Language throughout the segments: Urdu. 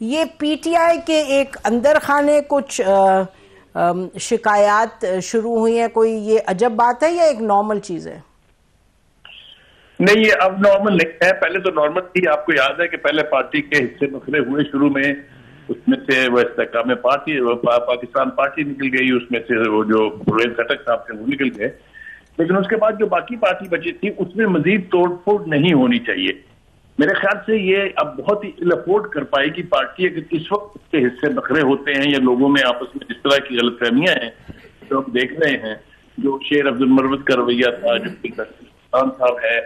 یہ پی ٹی آئی کے ایک اندر خانے کچھ شکایات شروع ہوئی ہیں، کوئی یہ عجب بات ہے یا ایک نارمل چیز ہے؟ نہیں، یہ اب نارمل نہیں ہے، پہلے تو نارمل تھی. آپ کو یاد ہے کہ پہلے پارٹی کے حصے نکلے ہوئے شروع میں، اس میں سے وہ استحکام پارٹی پاکستان پارٹی نکل گئی، اس میں سے وہ جو پرویز خٹک صاحب تھے وہ نکل گئے. لیکن اس کے بعد جو باقی پارٹی بچی تھی اس میں مزید توڑ پھوڑ نہیں ہونی چاہیے. میرے خیال سے یہ اب بہت ہی افورڈ کر پائے گی پارٹی اگر اس وقت اس کے حصے نکھرے ہوتے ہیں یا لوگوں میں آپس میں جس طرح کی غلط فہمیاں ہیں جو ہم دیکھ رہے ہیں، جو شیر عبد المروت کا رویہ تھا، جو خان صاحب ہے،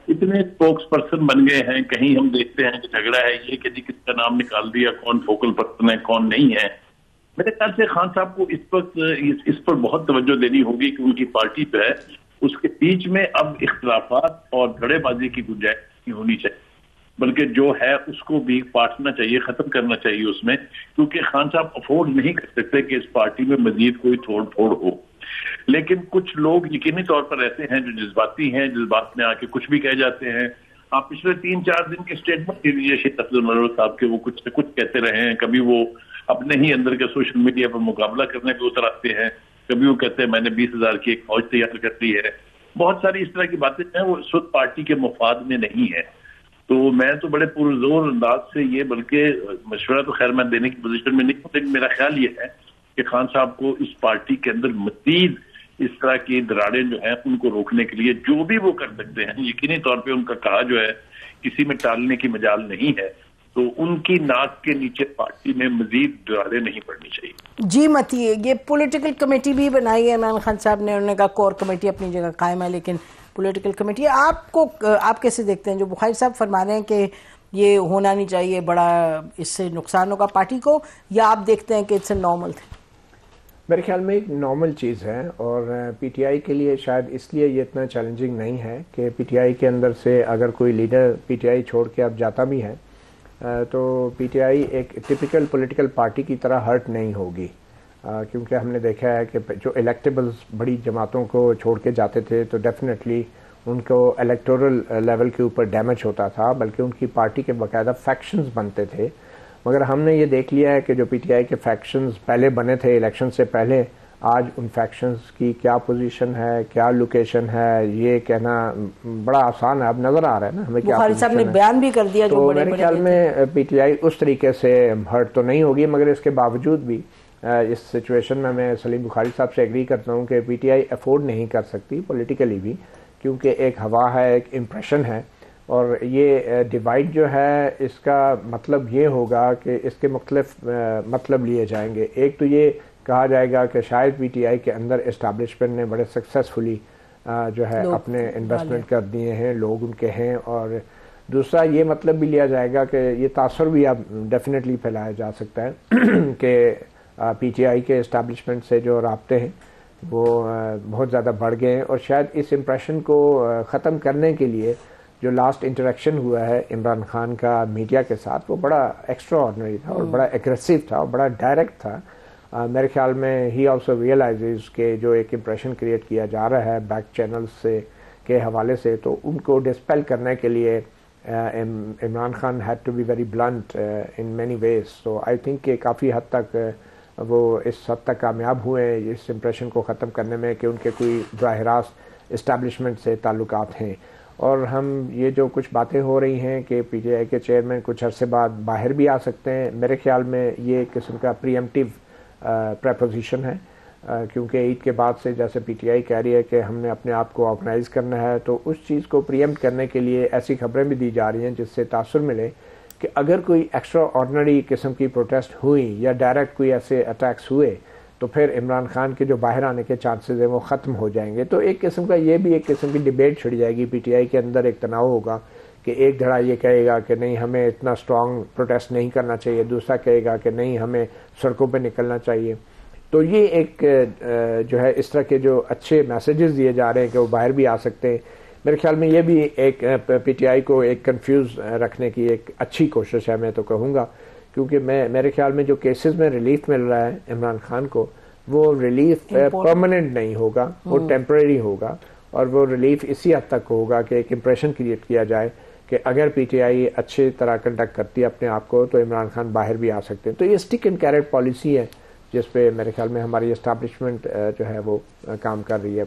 اتنے اسپوکس پرسن بن گئے ہیں. کہیں ہم دیکھتے ہیں کہ جھگڑا ہے یہ کہ جی کس کا نام نکال دیا، کون فوکل پرسن ہے کون نہیں ہے. میرے خیال سے خان صاحب کو اس وقت اس پر بہت توجہ دینی ہوگی کہ ان کی پارٹی جو ہے اس کے بیچ میں اب اختلافات اور گڑے بازی کی گنجائش نہیں ہونی چاہیے، بلکہ جو ہے اس کو بھی پاٹنا چاہیے، ختم کرنا چاہیے اس میں، کیونکہ خان صاحب افورڈ نہیں کر سکتے کہ اس پارٹی میں مزید کوئی توڑ پھوڑ ہو. لیکن کچھ لوگ یقینی طور پر ایسے ہیں جو جذباتی ہیں، جذبات میں آ کے کچھ بھی کہہ جاتے ہیں. آپ پچھلے 3-4 دن کے اسٹیٹمنٹ کے لیے شیخ عبد المروت صاحب کے وہ کچھ سے کچھ کہتے رہے ہیں. کبھی وہ اپنے ہی اندر کے سوشل میڈیا پر مقابلہ کرنے پہ اتر آتے ہیں، کبھی وہ کہتے ہیں میں نے 20,000 کی ایک فوج تیار کر لی ہے. بہت ساری اس طرح کی باتیں ہیں، وہ اس وقت پارٹی کے مفاد میں نہیں ہے. تو میں تو بڑے پرزور انداز سے یہ، بلکہ مشورہ تو خیر میں دینے کی پوزیشن میں نہیں ہوں، لیکن میرا خیال یہ ہے کہ خان صاحب کو اس پارٹی کے اندر مزید اس طرح کی دراڑیں جو ہیں ان کو روکنے کے لیے جو بھی وہ کر سکتے ہیں، یقینی طور پہ ان کا کہا جو ہے کسی میں ٹالنے کی مجال نہیں ہے، تو ان کی ناک کے نیچے پارٹی میں مزید دراڑیں نہیں پڑنی چاہیے. جی متی، یہ پولیٹیکل کمیٹی بھی بنائی ہے عمران خان صاحب نے، انہوں نے کہا کور کمیٹی اپنی جگہ قائم ہے لیکن پولیٹیکل کمیٹی آپ کیسے دیکھتے ہیں؟ جو بخاری صاحب فرما رہے ہیں کہ یہ ہونا نہیں چاہیے، بڑا اس سے نقصان ہوگا پارٹی کو، یا آپ دیکھتے ہیں کہ اٹس اے نارمل تھنگ؟ میرے خیال میں ایک نارمل چیز ہے، اور پی ٹی آئی کے لیے شاید اس لیے یہ اتنا چیلنجنگ نہیں ہے کہ پی ٹی آئی کے اندر سے اگر کوئی لیڈر پی ٹی آئی چھوڑ کے اب جاتا بھی ہے تو پی ٹی آئی ایک ٹپیکل پولیٹیکل پارٹی کی طرح ہرٹ نہیں ہوگی، کیونکہ ہم نے دیکھا ہے کہ جو الیکٹیبلز بڑی جماعتوں کو چھوڑ کے جاتے تھے تو ڈیفینیٹلی ان کو الیکٹورل لیول کے اوپر ڈیمیج ہوتا تھا، بلکہ ان کی پارٹی کے باقاعدہ فیکشنز بنتے تھے. مگر ہم نے یہ دیکھ لیا ہے کہ جو پی ٹی آئی کے فیکشنز پہلے بنے تھے الیکشن سے پہلے، آج ان فیکشنز کی کیا پوزیشن ہے، کیا لوکیشن ہے، یہ کہنا بڑا آسان ہے. اب نظر آ رہا ہے نا ہمیں کیا بخاری صاحب نے بیان بھی کر دیا. تو میرے خیال میں پی ٹی آئی اس طریقے سے ہرٹ تو نہیں ہوگی، مگر اس کے باوجود بھی اس سچویشن میں سلیم بخاری صاحب سے ایگری کرتا ہوں کہ پی ٹی آئی افورڈ نہیں کر سکتی پولیٹیکلی بھی، کیونکہ ایک ہوا ہے، ایک امپریشن ہے، اور یہ ڈیوائڈ جو ہے اس کا مطلب یہ ہوگا کہ اس کے مختلف مطلب لیے جائیں گے. ایک تو یہ کہا جائے گا کہ شاید پی ٹی آئی کے اندر اسٹیبلشمنٹ نے بڑے سکسیسفلی جو ہے اپنے انویسٹمنٹ کر دیے ہیں، لوگ ان کے ہیں، اور دوسرا یہ مطلب بھی لیا جائے گا کہ یہ تاثر بھی اب ڈیفینیٹلی پھیلایا جا سکتا ہے کہ پی ٹی آئی کے اسٹیبلشمنٹ سے جو رابطے ہیں وہ بہت زیادہ بڑھ گئے ہیں، اور شاید اس امپریشن کو ختم کرنے کے لیے جو لاسٹ انٹریکشن ہوا ہے عمران خان کا میڈیا کے ساتھ وہ بڑا ایکسٹرا آرڈنری تھا اور بڑا ایگریسو تھا اور بڑا ڈائریکٹ تھا. میرے خیال میں ہی آلسو ریئلائزز کہ جو ایک امپریشن کریٹ کیا جا رہا ہے بیک چینلز سے کے حوالے سے، تو ان کو ڈسپیل کرنے کے لیے Imran Khan had to be very blunt in many ways. So I think کہ کافی حد تک وہ اس حد تک کامیاب ہوئے ہیں اس امپریشن کو ختم کرنے میں کہ ان کے کوئی براہ راست اسٹیبلشمنٹ سے تعلقات ہیں. اور ہم یہ جو کچھ باتیں ہو رہی ہیں کہ پی ٹی آئی کے چیئرمین کچھ عرصے بعد باہر بھی آ سکتے ہیں، میرے خیال میں یہ ایک قسم کا پری ایمپٹیو پریپوزیشن ہے، کیونکہ عید کے بعد سے جیسے پی ٹی آئی کہہ رہی ہے کہ ہم نے اپنے آپ کو آرگنائز کرنا ہے، تو اس چیز کو پری ایمپٹ کرنے کے لیے ایسی خبریں بھی دی جا رہی ہیں جس سے تاثر ملے کہ اگر کوئی ایکسٹرا آرڈنری قسم کی پروٹیسٹ ہوئی یا ڈائریکٹ کوئی ایسے اٹیکس ہوئے تو پھر عمران خان کے جو باہر آنے کے چانسز ہیں وہ ختم ہو جائیں گے. تو ایک قسم کا یہ بھی ایک قسم کی ڈیبیٹ چھڑ جائے گی، پی ٹی آئی کے اندر ایک تناؤ ہوگا کہ ایک دھڑا یہ کہے گا کہ نہیں ہمیں اتنا اسٹرانگ پروٹیسٹ نہیں کرنا چاہیے، دوسرا کہے گا کہ نہیں ہمیں سڑکوں پہ نکلنا چاہیے. تو یہ ایک جو ہے اس طرح کے جو اچھے میسیجز دیے جا رہے ہیں کہ وہ باہر بھی آ سکتے ہیں. میرے خیال میں یہ بھی ایک پی ٹی آئی کو ایک کنفیوز رکھنے کی ایک اچھی کوشش ہے، میں تو کہوں گا، کیونکہ میرے خیال میں جو کیسز میں ریلیف مل رہا ہے عمران خان کو وہ ریلیف پرماننٹ نہیں ہوگا، وہ ٹیمپریری ہوگا، اور وہ ریلیف اسی حد تک ہوگا کہ ایک امپریشن کریٹ کیا جائے کہ اگر پی ٹی آئی اچھی طرح کنڈکٹ کرتی ہے اپنے آپ کو تو عمران خان باہر بھی آ سکتے ہیں. تو یہ اسٹک اینڈ کیرٹ پالیسی ہے جس پہ میرے خیال میں ہماری اسٹیبلشمنٹ جو ہے وہ کام کر رہی ہے.